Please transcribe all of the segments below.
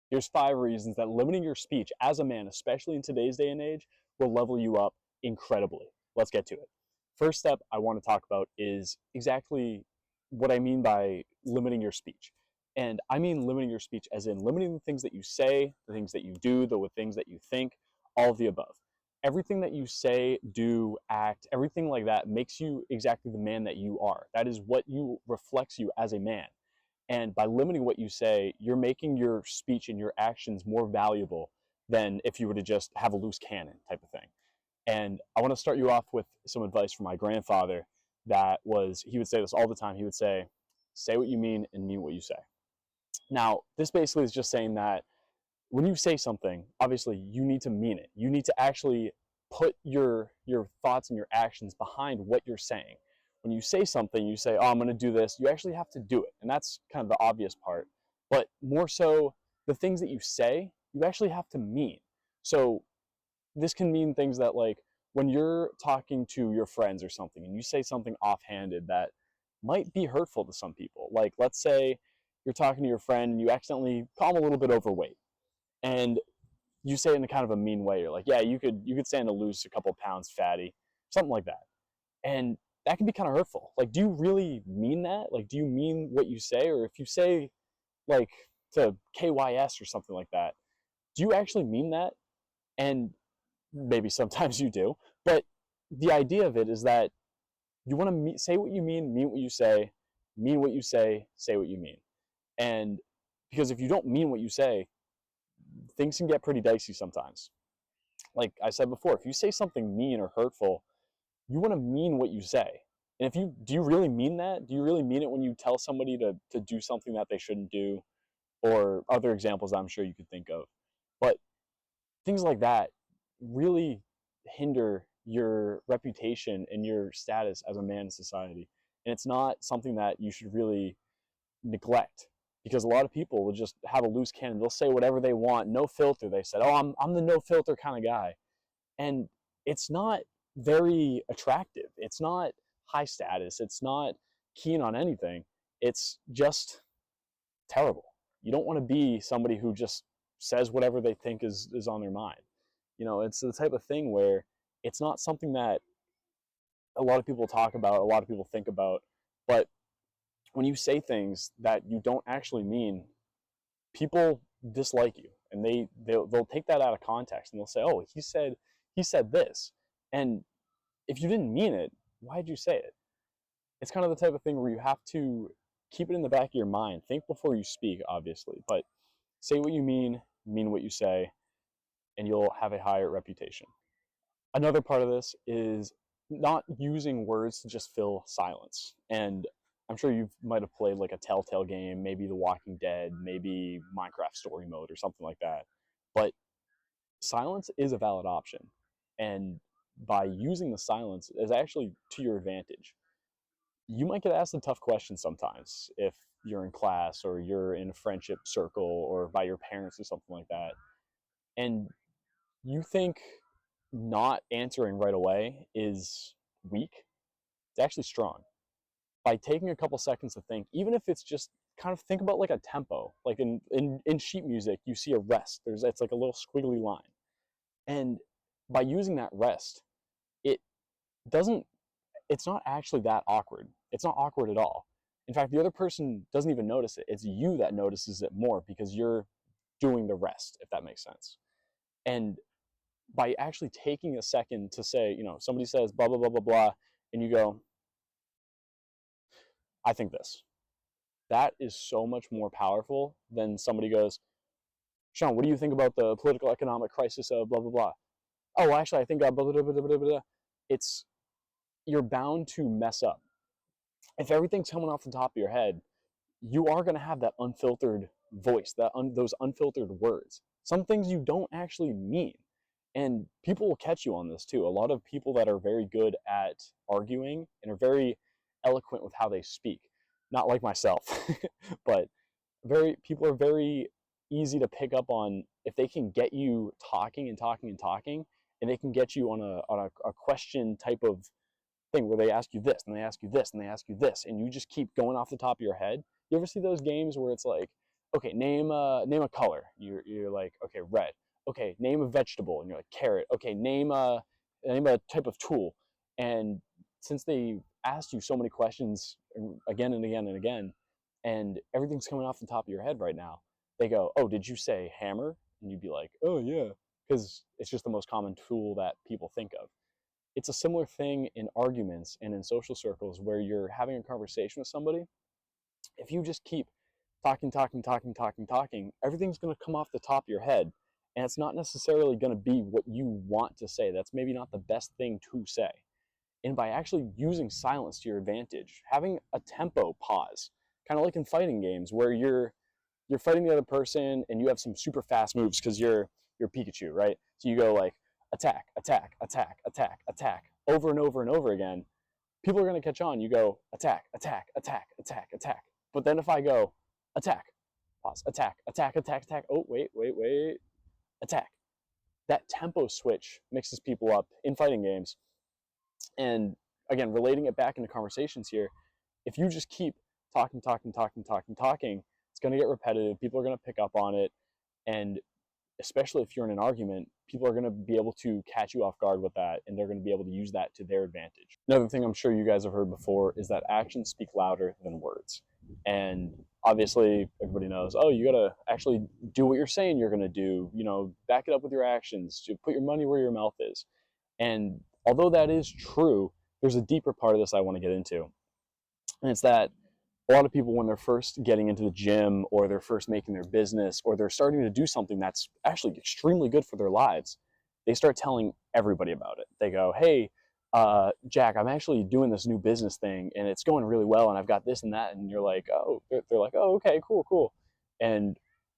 Here's 5 reasons that limiting your speech as a man, especially in today's day and age, will level you up incredibly. Let's get to it. First step I want to talk about is exactly what I mean by limiting your speech. And I mean limiting your speech as in limiting the things that you say, the things that you do, the things that you think, all of the above. Everything that you say, do, act, everything like that makes you exactly the man that you are. That is what you reflects you as a man. And by limiting what you say, you're making your speech and your actions more valuable than if you were to just have a loose cannon type of thing. And I want to start you off with some advice from my grandfather that was, he would say this all the time. He would say what you mean and mean what you say. Now, this basically is just saying that when you say something, obviously you need to mean it. You need to actually put your thoughts and your actions behind what you're saying. When you say something, you say, "Oh, I'm going to do this." You actually have to do it, and that's kind of the obvious part. But more so, the things that you say, you actually have to mean. So this can mean things that, like, when you're talking to your friends or something, and you say something offhanded that might be hurtful to some people. Like, let's say you're talking to your friend and you accidentally call them a little bit overweight, and you say it in a kind of a mean way. You're like, yeah, you could stand to lose a couple pounds, fatty, something like that. And that can be kind of hurtful. Like, do you really mean that? Like, do you mean what you say? Or if you say, like, to KYS or something like that, do you actually mean that? And maybe sometimes you do. But the idea of it is that you want to say what you mean what you say, mean what you say what you mean. And because if you don't mean what you say, things can get pretty dicey sometimes. Like I said before, if you say something mean or hurtful, you want to mean what you say. And if you do, you really mean that? Do you really mean it when you tell somebody to do something that they shouldn't do, or other examples I'm sure you could think of? But things like that really hinder your reputation and your status as a man in society. And it's not something that you should really neglect, because a lot of people will just have a loose cannon. They'll say whatever they want, no filter. They said, "Oh, I'm the no filter kind of guy," and it's not very attractive. It's not high status. It's not keen on anything. It's just terrible. You don't want to be somebody who just says whatever they think is on their mind. You know, it's the type of thing where it's not something that a lot of people talk about, a lot of people think about, but when you say things that you don't actually mean, people dislike you, and they'll take that out of context, and they'll say, "Oh, he said this," and if you didn't mean it, why'd you say it? It's kind of the type of thing where you have to keep it in the back of your mind. Think before you speak, obviously, but say what you mean what you say, and you'll have a higher reputation. Another part of this is not using words to just fill silence. And I'm sure you might have played like a Telltale game, maybe The Walking Dead, maybe Minecraft Story Mode or something like that. But silence is a valid option. And by using the silence is actually to your advantage. You might get asked a tough question sometimes if you're in class or you're in a friendship circle or by your parents or something like that. And you think not answering right away is weak, it's actually strong. By taking a couple seconds to think, even if it's just kind of think about like a tempo, like in sheet music, you see a rest. It's like a little squiggly line. And by using that rest, it doesn't, it's not actually that awkward. It's not awkward at all. In fact, the other person doesn't even notice it. It's you that notices it more because you're doing the rest, if that makes sense. And by actually taking a second to say, somebody says blah, blah, blah, blah, blah, and you go, "I think this." That is so much more powerful than somebody goes, "Sean, what do you think about the political economic crisis of blah, blah, blah?" "Oh, well, actually, I think blah, blah, blah, blah, blah, blah." It's, you're bound to mess up. If everything's coming off the top of your head, you are going to have that unfiltered voice, those unfiltered words. Some things you don't actually mean. And people will catch you on this too. A lot of people that are very good at arguing and are very eloquent with how they speak, not like myself, but people are very easy to pick up on if they can get you talking and talking and talking, and they can get you on a question type of thing where they ask you this and they ask you this and they ask you this, and you just keep going off the top of your head. You ever see those games where it's like, okay, name a color. You're like, okay, red. Okay, name a vegetable, and you're like, carrot. Okay, name a type of tool. And since they asked you so many questions again and again and again, and everything's coming off the top of your head right now, they go, oh, did you say hammer? And you'd be like, oh yeah, because it's just the most common tool that people think of. It's a similar thing in arguments and in social circles where you're having a conversation with somebody. If you just keep talking, everything's going to come off the top of your head. And it's not necessarily going to be what you want to say. That's maybe not the best thing to say. And by actually using silence to your advantage, having a tempo pause, kind of like in fighting games where you're fighting the other person and you have some super fast moves because you're Pikachu, right? So you go like attack, attack, attack, attack, attack over and over and over again. People are going to catch on. You go attack, attack, attack, attack, attack. But then if I go attack, pause, attack, attack, attack, attack. Oh, wait, attack. That tempo switch mixes people up in fighting games. And again, relating it back into conversations here, if you just keep talking, it's going to get repetitive. People are going to pick up on it. And especially if you're in an argument, people are going to be able to catch you off guard with that, and they're going to be able to use that to their advantage. Another thing I'm sure you guys have heard before is that actions speak louder than words. And obviously, everybody knows, oh, you got to actually do what you're saying you're going to do, back it up with your actions, to put your money where your mouth is. And although that is true, there's a deeper part of this I want to get into. And it's that a lot of people, when they're first getting into the gym or they're first making their business or they're starting to do something that's actually extremely good for their lives, they start telling everybody about it. They go, hey, Jack, I'm actually doing this new business thing and it's going really well and I've got this and that. And you're like, oh, they're like, oh, okay, cool. And,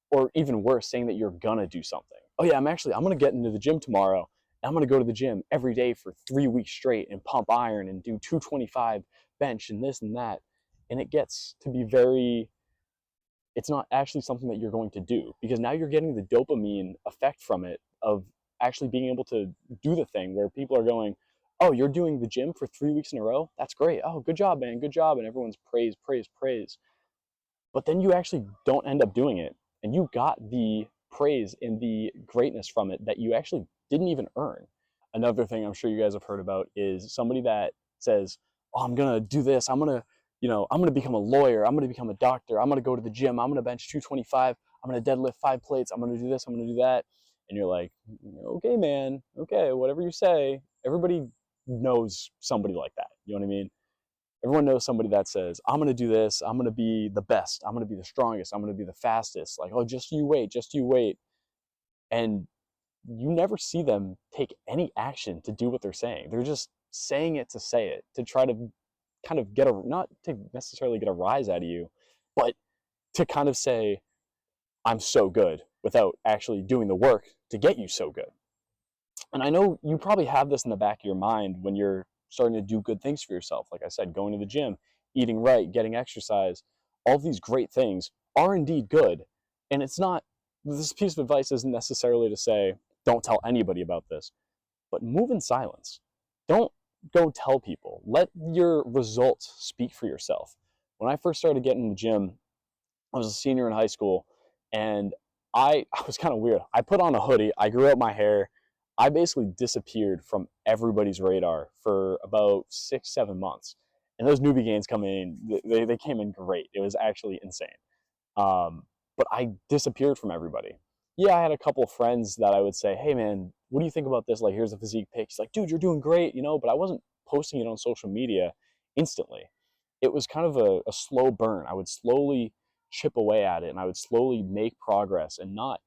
or even worse, saying that you're gonna do something. Oh yeah, I'm gonna get into the gym tomorrow. I'm gonna go to the gym every day for 3 weeks straight and pump iron and do 225 bench and this and that. And it gets to be it's not actually something that you're going to do because now you're getting the dopamine effect from it of actually being able to do the thing where people are going, oh, you're doing the gym for 3 weeks in a row? That's great. Oh, good job, man. Good job. And everyone's praise. But then you actually don't end up doing it. And you got the praise and the greatness from it that you actually didn't even earn. Another thing I'm sure you guys have heard about is somebody that says, oh, I'm going to do this. I'm going to become a lawyer. I'm going to become a doctor. I'm going to go to the gym. I'm going to bench 225. I'm going to deadlift 5 plates. I'm going to do this. I'm going to do that. And you're like, okay, man. Okay, whatever you say. Everybody knows somebody like that. You know what I mean? Everyone knows somebody that says, I'm going to do this. I'm going to be the best. I'm going to be the strongest. I'm going to be the fastest. Like, oh, just you wait. Just you wait. And you never see them take any action to do what they're saying. They're just saying it to say it, to try to kind of not to necessarily get a rise out of you, but to kind of say, I'm so good without actually doing the work to get you so good. And I know you probably have this in the back of your mind when you're starting to do good things for yourself. Like I said, going to the gym, eating right, getting exercise, all these great things are indeed good. And this piece of advice isn't necessarily to say, don't tell anybody about this, but move in silence. Don't go tell people. Let your results speak for yourself. When I first started getting in the gym, I was a senior in high school, and I was kind of weird. I put on a hoodie, I grew out my hair, I basically disappeared from everybody's radar for about 6, 7 months. And those newbie gains come in, they came in great. It was actually insane. But I disappeared from everybody. Yeah, I had a couple of friends that I would say, hey man, what do you think about this? Like, here's a physique pic. He's like, dude, you're doing great, but I wasn't posting it on social media instantly. It was kind of a slow burn. I would slowly chip away at it and I would slowly make progress and not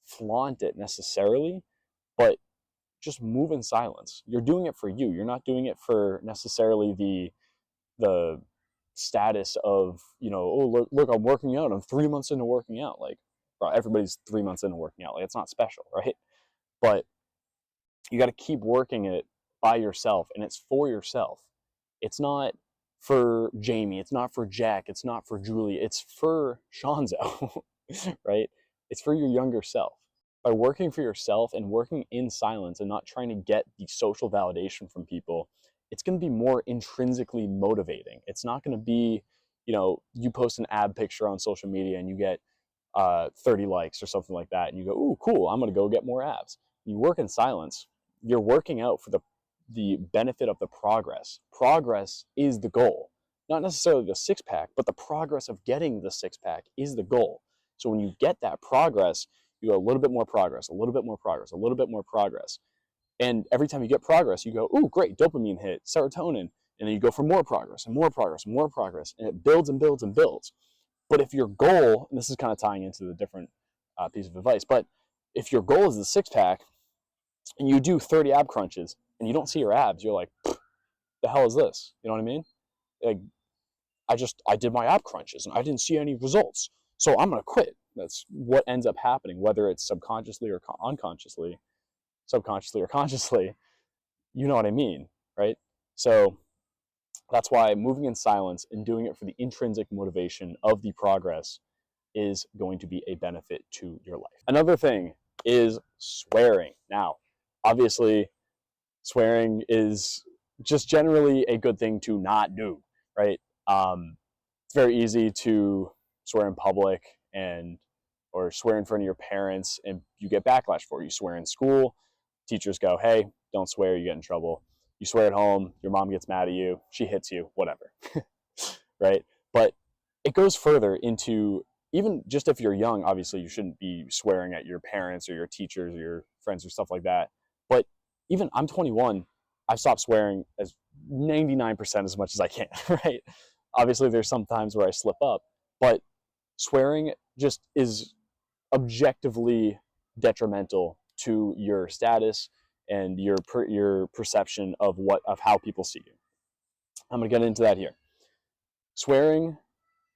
flaunt it necessarily, but just move in silence. You're doing it for you. You're not doing it for necessarily the status of, oh, look, I'm working out. I'm 3 months into working out. Like, bro, everybody's 3 months into working out. Like, it's not special, right? But you got to keep working it by yourself, and it's for yourself. It's not for Jamie. It's not for Jack. It's not for Julie. It's for Shanzo, right? It's for your younger self. By working for yourself and working in silence and not trying to get the social validation from people, it's going to be more intrinsically motivating. It's not going to be, you post an ab picture on social media and you get 30 likes or something like that, and you go, ooh, cool, I'm going to go get more abs. You work in silence. You're working out for the benefit of the progress. Progress is the goal. Not necessarily the six pack, but the progress of getting the six pack is the goal. So when you get that progress, you go a little bit more progress, a little bit more progress, a little bit more progress. And every time you get progress, you go, ooh, great, dopamine hit, serotonin. And then you go for more progress and more progress and more progress. And it builds and builds and builds. But if your goal, and this is kind of tying into the different piece of advice, but if your goal is the six pack and you do 30 ab crunches and you don't see your abs, you're like, the hell is this? You know what I mean? Like, I did my ab crunches and I didn't see any results. So I'm going to quit. That's what ends up happening, whether it's subconsciously or unconsciously, subconsciously or consciously. You know what I mean, right? So that's why moving in silence and doing it for the intrinsic motivation of the progress is going to be a benefit to your life. Another thing is swearing. Now, obviously, swearing is just generally a good thing to not do, right? It's very easy to swear in public and or swear in front of your parents and you get backlash for it. You swear in school, teachers go, hey, don't swear, you get in trouble. You swear at home, your mom gets mad at you, she hits you, whatever, right? But it goes further into, even just if you're young, obviously you shouldn't be swearing at your parents or your teachers or your friends or stuff like that. But even I'm 21, I've stopped swearing as 99% as much as I can, right? Obviously there's some times where I slip up, but swearing just is objectively detrimental to your status and your perception of how people see you. I'm going to get into that here. Swearing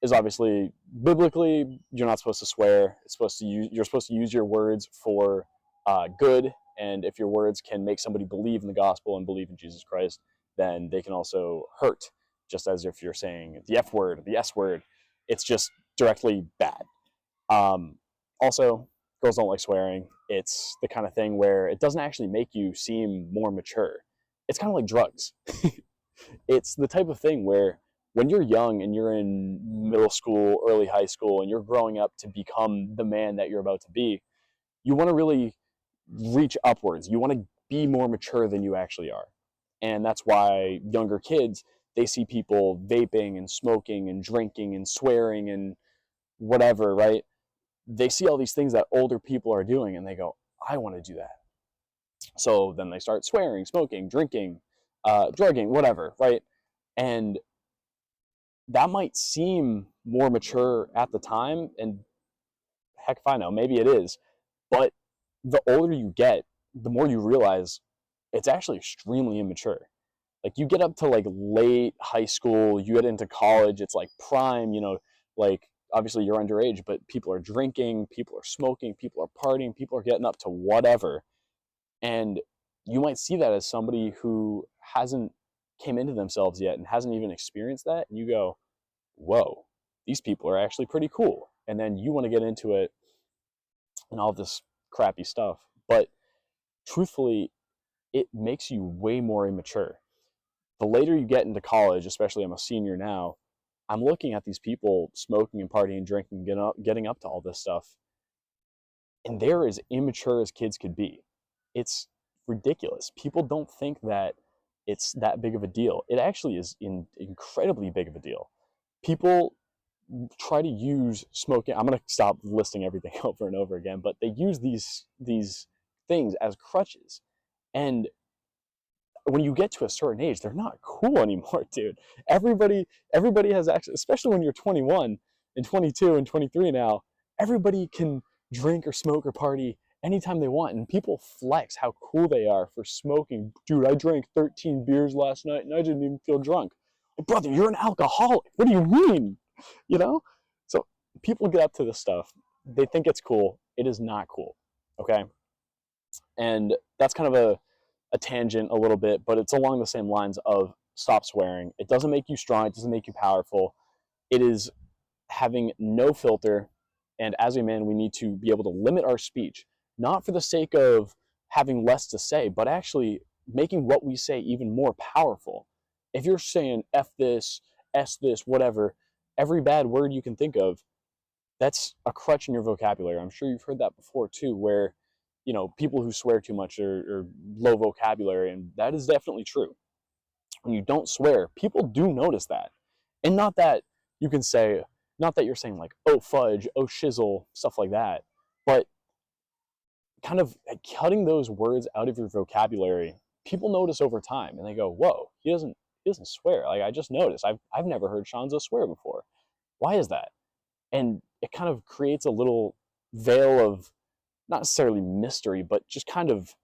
is obviously biblically you're not supposed to swear. You're supposed to use your words for good, and if your words can make somebody believe in the gospel and believe in Jesus Christ, then they can also hurt. Just as if you're saying the F word, the S word, it's just directly bad. Also, girls don't like swearing. It's the kind of thing where it doesn't actually make you seem more mature. It's kind of like drugs. It's the type of thing where when you're young and you're in middle school, early high school, and you're growing up to become the man that you're about to be, you want to really reach upwards. You want to be more mature than you actually are. And that's why younger kids, they see people vaping and smoking and drinking and swearing and whatever, right? They see all these things that older people are doing and they go, I want to do that. So then they start swearing, smoking, drinking, drugging, whatever, right? And that might seem more mature at the time, and heck if I know, maybe it is. But the older you get, the more you realize it's actually extremely immature. Like you get up to like late high school, you get into college, it's like prime, like obviously you're underage, but people are drinking, people are smoking, people are partying, people are getting up to whatever. And you might see that as somebody who hasn't came into themselves yet and hasn't even experienced that. And you go, whoa, these people are actually pretty cool. And then you want to get into it and all this crappy stuff. But truthfully, it makes you way more immature. The later you get into college, especially I'm a senior now, I'm looking at these people smoking and partying and drinking, getting up to all this stuff, and they're as immature as kids could be. It's ridiculous. People don't think that it's that big of a deal. It actually is incredibly big of a deal. People try to use smoking. I'm going to stop listing everything over and over again, but they use these things as crutches. And when you get to a certain age, they're not cool anymore, dude. Everybody has access, especially when you're 21 and 22 and 23 now. Everybody can drink or smoke or party anytime they want, and people flex how cool they are for smoking. Dude, I drank 13 beers last night and I didn't even feel drunk. Like, brother, you're an alcoholic. What do you mean? You know? So people get up to this stuff. They think it's cool. It is not cool. Okay? And that's kind of a tangent a little bit, but it's along the same lines of stop swearing. It doesn't make you strong. It doesn't make you powerful. It is having no filter. And as a man, we need to be able to limit our speech, not for the sake of having less to say, but actually making what we say even more powerful. If you're saying F this, S this, whatever, every bad word you can think of, that's a crutch in your vocabulary. I'm sure you've heard that before too, where, people who swear too much are low vocabulary, and that is definitely true. When you don't swear, people do notice that. And not that you can say, not that you're saying like, oh fudge, oh shizzle, stuff like that, but kind of cutting those words out of your vocabulary, people notice over time and they go, whoa, he doesn't swear. Like I just noticed. I've never heard Shanzo swear before. Why is that? And it kind of creates a little veil of not necessarily mystery, but just kind of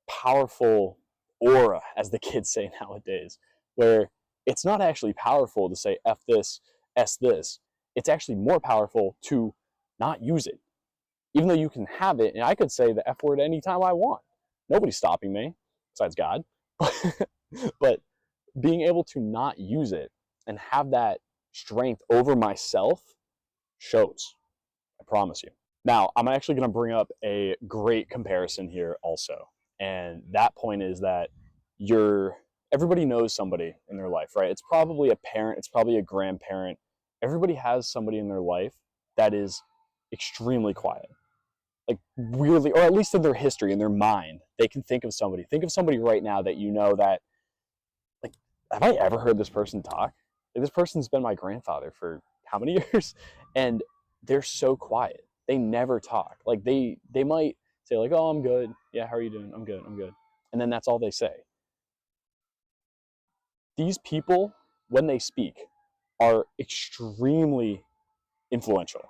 powerful aura, as the kids say nowadays, where it's not actually powerful to say F this, S this. It's actually more powerful to not use it. Even though you can have it, and I could say the F word anytime I want. Nobody's stopping me, besides God. But being able to not use it and have that strength over myself shows. I promise you. Now, I'm actually going to bring up a great comparison here also. And that point is that everybody knows somebody in their life, right? It's probably a parent, it's probably a grandparent. Everybody has somebody in their life that is extremely quiet. Like weirdly, or at least in their history, in their mind, they can think of somebody. Think of somebody right now that you know that, like, have I ever heard this person talk? Like, this person's been my grandfather for how many years? And they're so quiet. They never talk. Like they might say like, "Oh, I'm good. Yeah, how are you doing? I'm good. I'm good." And then that's all they say. These people, when they speak, are extremely influential.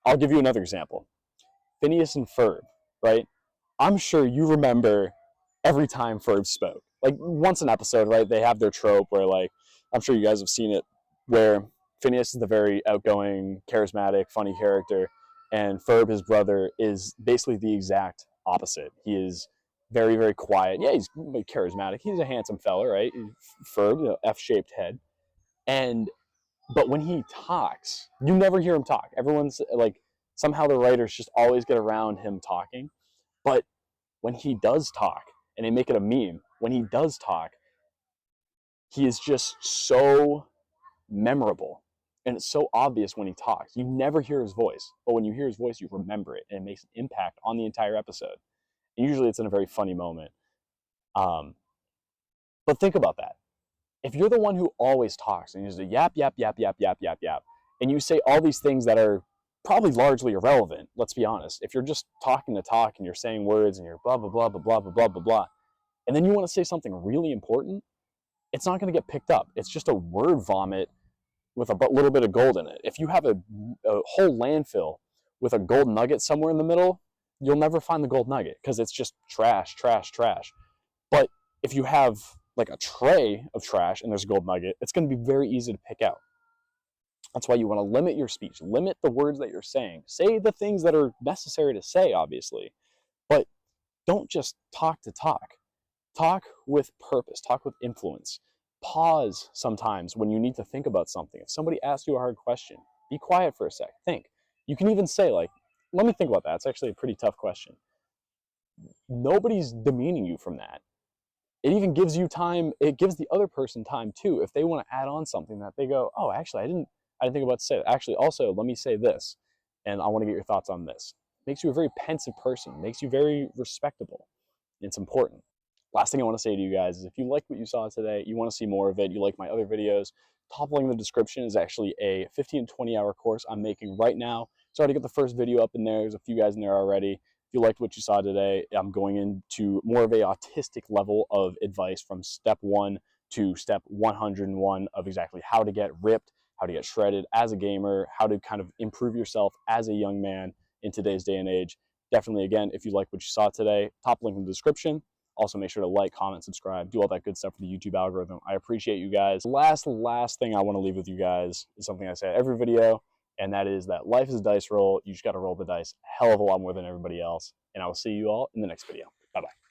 I'll give you another example. Phineas and Ferb, right? I'm sure you remember every time Ferb spoke. Like once an episode, right? They have their trope where like, I'm sure you guys have seen it, where Phineas is the very outgoing, charismatic, funny character, and Ferb, his brother, is basically the exact opposite. He is very, very quiet. Yeah, he's charismatic. He's a handsome fella, right? Ferb, F-shaped head. And but when he talks, you never hear him talk. Everyone's like, somehow the writers just always get around him talking. But when he does talk, and they make it a meme, when he does talk, he is just so memorable. And it's so obvious when he talks. You never hear his voice, but when you hear his voice, you remember it, and it makes an impact on the entire episode. And usually it's in a very funny moment. Um, but think about that. If you're the one who always talks and you just yap, yap, yap, yap, yap, yap, yap, and you say all these things that are probably largely irrelevant, let's be honest. If you're just talking to talk and you're saying words and you're blah, blah, blah, blah, blah, blah, blah, blah, blah, and then you want to say something really important, it's not going to get picked up. It's just a word vomit with a little bit of gold in it. If you have a whole landfill with a gold nugget somewhere in the middle, you'll never find the gold nugget because it's just trash, trash, trash. But if you have like a tray of trash and there's a gold nugget, it's going to be very easy to pick out. That's why you want to limit your speech, limit the words that you're saying. Say the things that are necessary to say, obviously, but don't just talk to talk. Talk with purpose, talk with influence. Pause sometimes when you need to think about something. If somebody asks you a hard question, be quiet for a sec, think. You can even say like, let me think about that. It's actually a pretty tough question. Nobody's demeaning you from that. It even gives you time, it gives the other person time too, if they want to add on something that they go, oh, actually, I didn't think about to say that. Actually, also, let me say this, and I want to get your thoughts on this. Makes you a very pensive person, makes you very respectable. It's important. Last thing I want to say to you guys is if you like what you saw today, you want to see more of it, you like my other videos, top link in the description is actually a 15 to 20 hour course I'm making right now. Sorry to get the first video up in there. There's a few guys in there already. If you liked what you saw today, I'm going into more of a autistic level of advice from step 1 to step 101 of exactly how to get ripped, how to get shredded as a gamer, how to kind of improve yourself as a young man in today's day and age. Definitely, again, if you like what you saw today, top link in the description. Also, make sure to like, comment, subscribe, do all that good stuff for the YouTube algorithm. I appreciate you guys. Last thing I want to leave with you guys is something I say every video, and that is that life is a dice roll. You just got to roll the dice a hell of a lot more than everybody else. And I will see you all in the next video. Bye-bye.